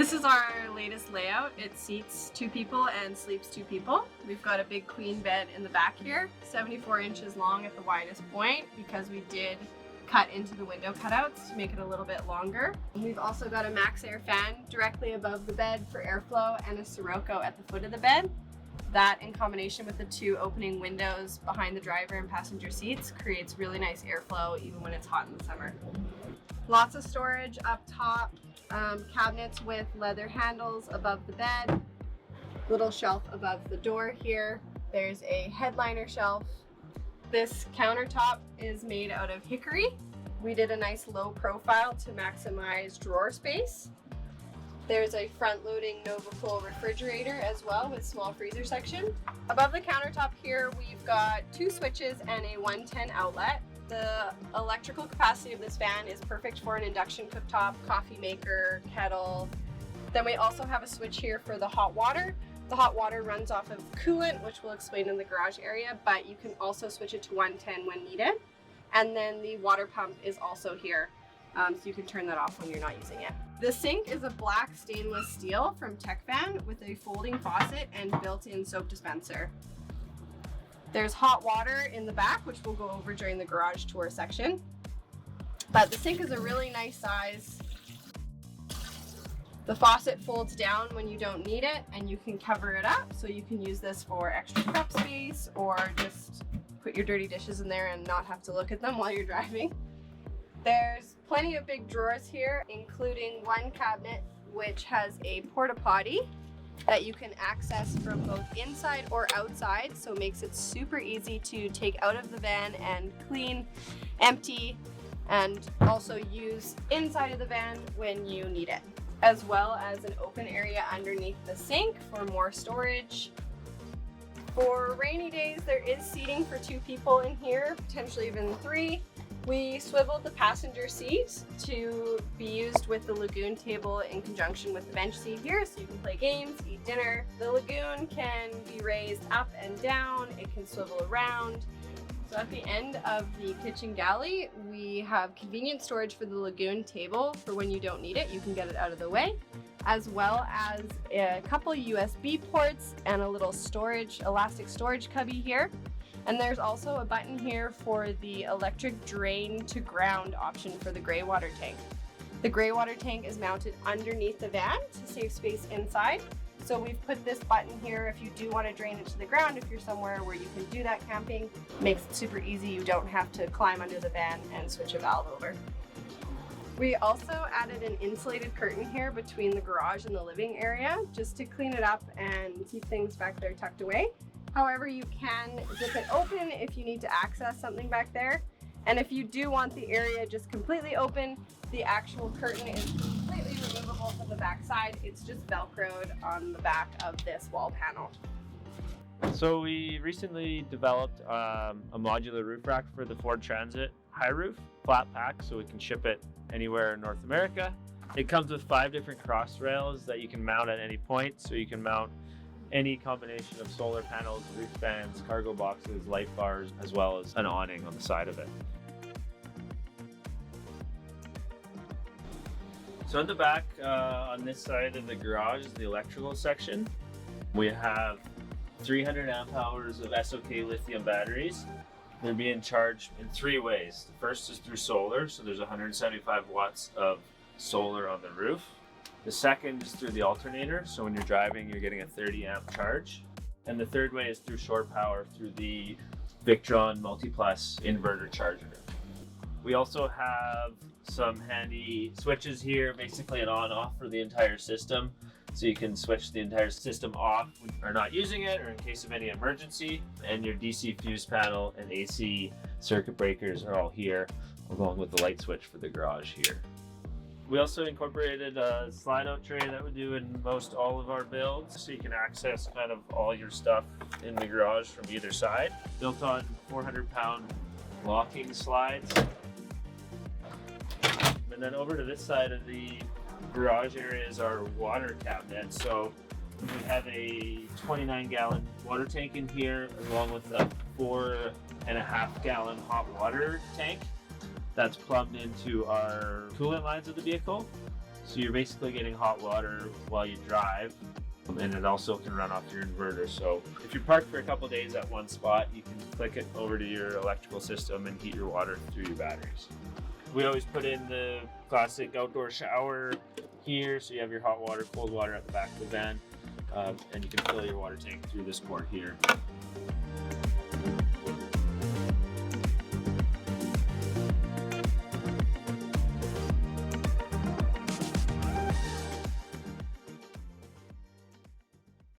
This is our latest layout. It seats 2 people and sleeps 2 people. We've got a big queen bed in the back here, 74 inches long at the widest point because we did cut into the window cutouts to make it a little bit longer. We've also got a max air fan directly above the bed for airflow and a Sirocco at the foot of the bed. That, in combination with the 2 opening windows behind the driver and passenger seats, creates really nice airflow even when it's hot in the summer. Lots of storage up top, cabinets with leather handles above the bed, little shelf above the door here. There's a headliner shelf. This countertop is made out of hickory. We did a nice low profile to maximize drawer space. There's a front-loading NovaCool refrigerator as well with small freezer section. Above the countertop here, we've got 2 switches and a 110 outlet. The electrical capacity of this fan is perfect for an induction cooktop, coffee maker, kettle. Then we also have a switch here for the hot water. The hot water runs off of coolant, which we'll explain in the garage area, but you can also switch it to 110 when needed. And then the water pump is also here, so you can turn that off when you're not using it. The sink is a black stainless steel from TechFan with a folding faucet and built-in soap dispenser. There's hot water in the back, which we'll go over during the garage tour section. But the sink is a really nice size. The faucet folds down when you don't need it, and you can cover it up. So you can use this for extra prep space or just put your dirty dishes in there and not have to look at them while you're driving. There's plenty of big drawers here, including one cabinet which has a porta potti that you can access from both inside or outside, so it makes it super easy to take out of the van and clean, empty, and also use inside of the van when you need it, as well as an open area underneath the sink for more storage. For rainy days, there is seating for 2 people in here, potentially even 3. We swiveled the passenger seat to be used with the lagoon table in conjunction with the bench seat here, so you can play games, eat dinner. The lagoon can be raised up and down, it can swivel around. So at the end of the kitchen galley, we have convenient storage for the lagoon table for when you don't need it, you can get it out of the way, as well as a couple USB ports and a little elastic storage cubby here. And there's also a button here for the electric drain to ground option for the gray water tank. The gray water tank is mounted underneath the van to save space inside. So we've put this button here if you do want to drain it to the ground, if you're somewhere where you can do that camping. Makes it super easy, you don't have to climb under the van and switch a valve over. We also added an insulated curtain here between the garage and the living area just to clean it up and keep things back there tucked away. However, you can zip it open if you need to access something back there. And if you do want the area just completely open, the actual curtain is completely removable from the back side. It's just Velcroed on the back of this wall panel. So we recently developed a modular roof rack for the Ford Transit high roof, flat pack, so we can ship it anywhere in North America. It comes with 5 different cross rails that you can mount at any point, so you can mount any combination of solar panels, roof fans, cargo boxes, light bars, as well as an awning on the side of it. So in the back, on this side of the garage is the electrical section. We have 300 amp hours of SOK lithium batteries. They're being charged in 3 ways. The first is through solar, so there's 175 watts of solar on the roof. The second is through the alternator, so when you're driving, you're getting a 30 amp charge. And the third way is through shore power through the Victron Multiplus inverter charger. We also have some handy switches here, basically an on-off for the entire system. So you can switch the entire system off when you're not using it or in case of any emergency. And your DC fuse panel and AC circuit breakers are all here, along with the light switch for the garage here. We also incorporated a slide-out tray that we do in most all of our builds, so you can access kind of all your stuff in the garage from either side. Built on 400-pound locking slides. And then over to this side of the garage area is our water cabinet. So we have a 29-gallon water tank in here, along with a 4.5-gallon hot water tank that's plugged into our coolant lines of the vehicle. So you're basically getting hot water while you drive, and it also can run off your inverter. So if you're parked for a couple days at one spot, you can click it over to your electrical system and heat your water through your batteries. We always put in the classic outdoor shower here, so you have your hot water, cold water at the back of the van, and you can fill your water tank through this port here.